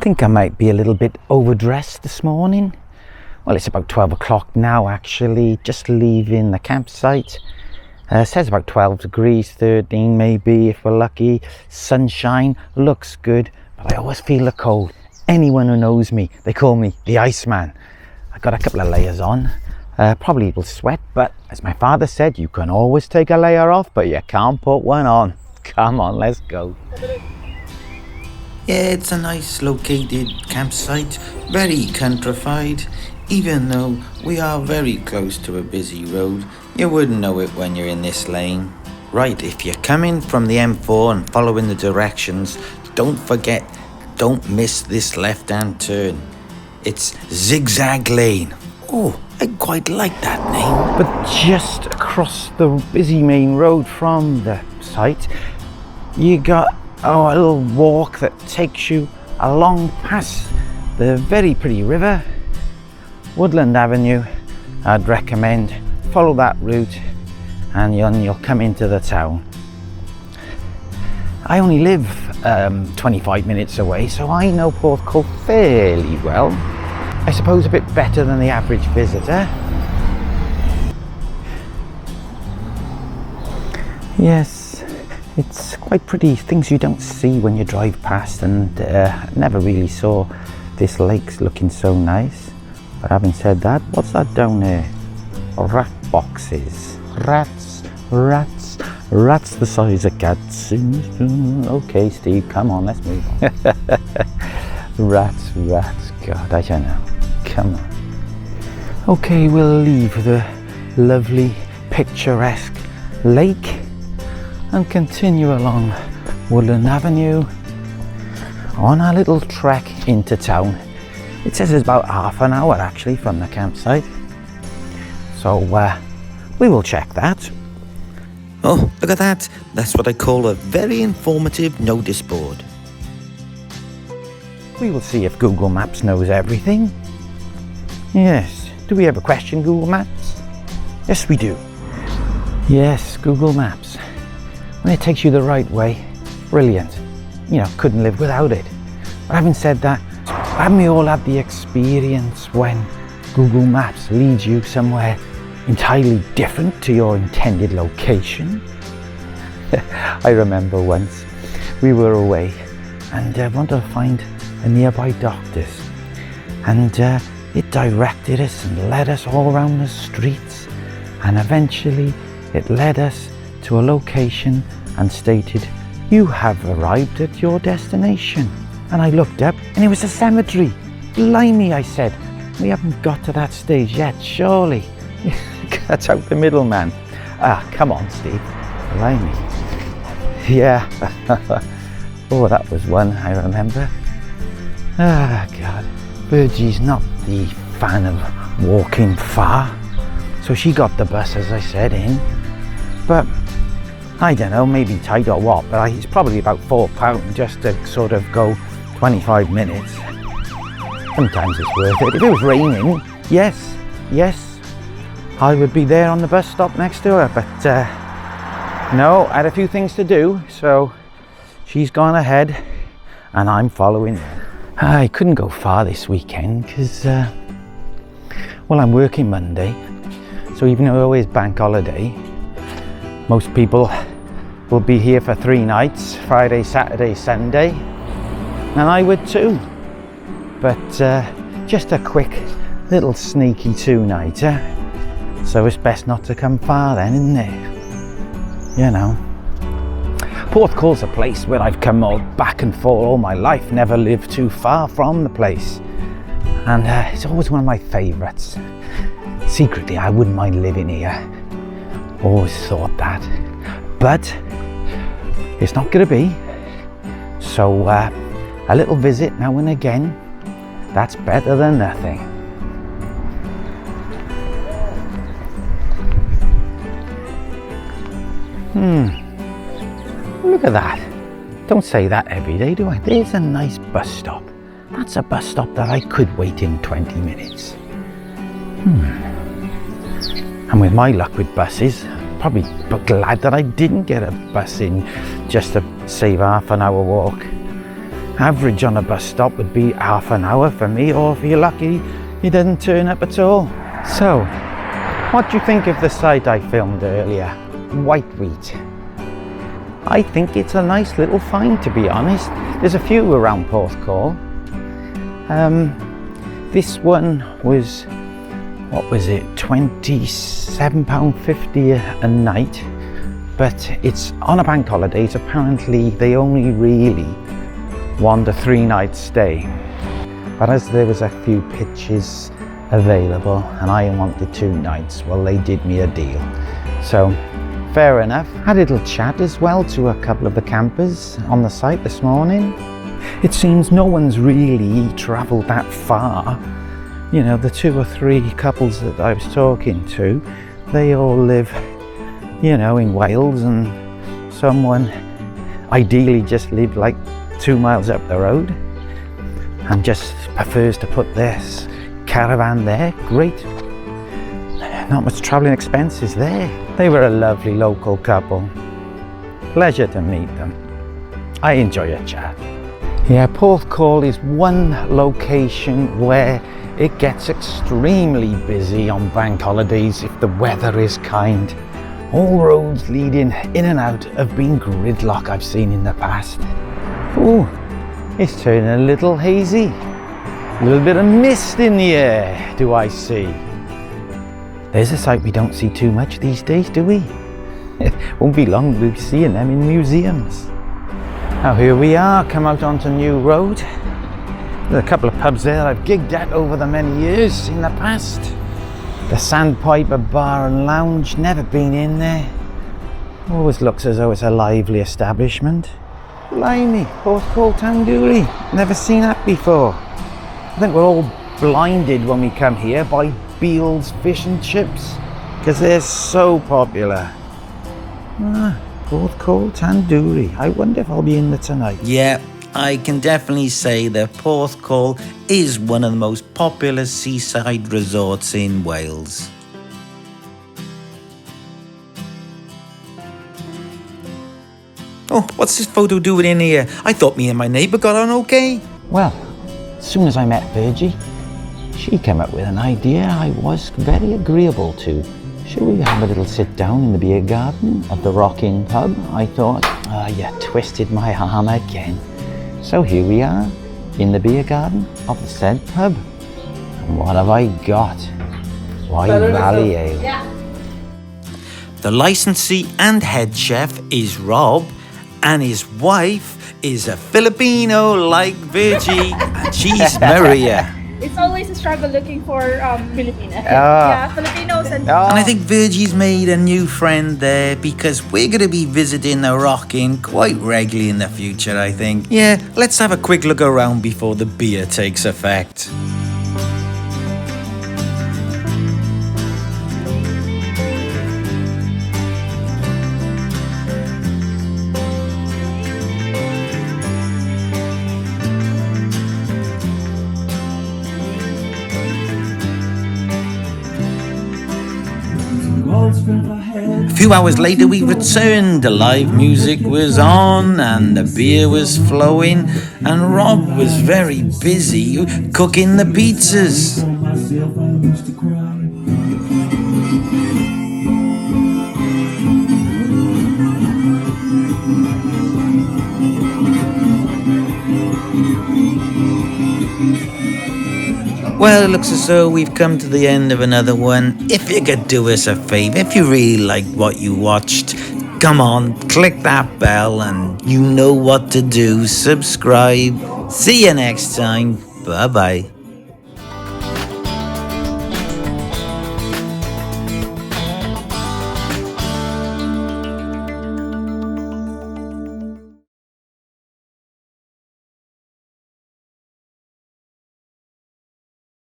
think I might be a little bit overdressed this morning. Well, it's about 12 o'clock now actually, just leaving the campsite. It says about 12 degrees, 13 maybe if we're lucky. Sunshine, looks good, but I always feel the cold. Anyone who knows me, they call me the Iceman. I got a couple of layers on, probably will sweat, but as my father said, you can always take a layer off, but you can't put one on. Come on, let's go. Yeah, it's a nice located campsite, very countrified. Even though we are very close to a busy road, you wouldn't know it when you're in this lane. Right, if you're coming from the M4 and following the directions, don't forget, don't miss this left-hand turn. It's Zigzag Lane. Oh, I quite like that name. But just across the busy main road from the site, you got a little walk that takes you along past the very pretty river, Woodland Avenue. I'd recommend follow that route and you'll come into the town. I only live 25 minutes away, so I know Porthcawl fairly well. I suppose a bit better than the average visitor. Yes, it's quite pretty, things you don't see when you drive past, and never really saw this lake looking so nice. But having said that, what's that down there? Rat boxes. Rats the size of cats. Okay, Steve, come on, let's move on. Rats, God, I don't know. Come on. Okay, we'll leave the lovely, picturesque lake and continue along Woodland Avenue on our little trek into town. It says it's about half an hour actually from the campsite, so we will check that. Oh, look at that. That's what I call a very informative notice board. We will see if Google Maps knows everything. Yes, do we have a question, Google Maps? Yes, we do. Yes, Google Maps. When it takes you the right way, brilliant. You know, couldn't live without it. But having said that, haven't we all had the experience when Google Maps leads you somewhere entirely different to your intended location? I remember once we were away and wanted to find a nearby doctor's, and it directed us and led us all around the streets, and eventually it led us to a location and stated, "You have arrived at your destination." And I looked up and it was a cemetery. Blimey, I said, we haven't got to that stage yet, surely. Cut out the middleman. Ah, come on, Steve. Blimey. Yeah. Oh, that was one I remember. Ah, God. Virgie's not the fan of walking far, so she got the bus, as I said, in. But I don't know, maybe tight or what, but it's probably about £4 just to sort of go 25 minutes. Sometimes it's worth it. If it was raining, yes, I would be there on the bus stop next to her, but no, I had a few things to do, so she's gone ahead and I'm following her. I couldn't go far this weekend because, well, I'm working Monday, so even though it is bank holiday, most people will be here for 3 nights, Friday, Saturday, Sunday, and I would too. But just a quick little sneaky 2-nighter, so it's best not to come far then, isn't it? You know. Porthcawl's a place where I've come all back and forth all my life, never lived too far from the place, and it's always one of my favourites. Secretly, I wouldn't mind living here. Always thought that, but it's not going to be. So a little visit now and again, that's better than nothing. Look at that. Don't say that every day, do I? There's a nice bus stop. That's a bus stop that I could wait in 20 minutes. And with my luck with buses, probably glad that I didn't get a bus in just to save half an hour walk. Average on a bus stop would be half an hour for me, or if you're lucky, you didn't turn up at all. So, what do you think of the site I filmed earlier? White wheat. I think it's a nice little find, to be honest. There's a few around Porthcawl. This one was, what was it, £27.50 a night, but it's on a bank holidays. Apparently they only really want a 3-night stay, but as there was a few pitches available and I wanted 2 nights, well, they did me a deal, so fair enough. Had a little chat as well to a couple of the campers on the site this morning. It seems no one's really travelled that far. You know, the 2 or 3 couples that I was talking to, they all live, you know, in Wales, and someone ideally just lived like 2 miles up the road and just prefers to put this caravan there. Great. Not much travelling expenses there. They were a lovely local couple. Pleasure to meet them. I enjoy a chat. Yeah, Porthcawl is one location where it gets extremely busy on bank holidays if the weather is kind. All roads leading in and out have been gridlock I've seen in the past. Oh, it's turning a little hazy. A little bit of mist in the air, do I see. There's a sight we don't see too much these days, do we? Won't be long we'll be seeing them in museums. Now here we are, come out onto New Road. There's a couple of pubs there I've gigged at over the many years in the past. The Sandpiper Bar and Lounge, never been in there. Always looks as though it's a lively establishment. Blimey, Porthcawl Tandoori, never seen that before. I think we're all blinded when we come here by Beale's fish and chips, because they're so popular. Porthcawl Tandoori. I wonder if I'll be in there tonight. Yeah, I can definitely say that Porthcawl is one of the most popular seaside resorts in Wales. Oh, what's this photo doing in here? I thought me and my neighbour got on okay. Well, as soon as I met Virgie, she came up with an idea I was very agreeable to. Shall we have a little sit down in the beer garden of the Rocking pub? I thought, you twisted my arm again. So here we are, in the beer garden of the said pub. And what have I got? Why, Valley Ale. Yeah. The licensee and head chef is Rob, and his wife is a Filipino like Virgie, and she's Maria. It's always a struggle looking for Filipina. Yeah, Filipinos and... And I think Virgie's made a new friend there, because we're going to be visiting the Rocking quite regularly in the future, I think. Yeah, let's have a quick look around before the beer takes effect. A few hours later we returned, the live music was on and the beer was flowing, and Rob was very busy cooking the pizzas. Well, it looks as though we've come to the end of another one. If you could do us a favour, if you really liked what you watched, come on, click that bell and you know what to do. Subscribe. See you next time. Bye-bye.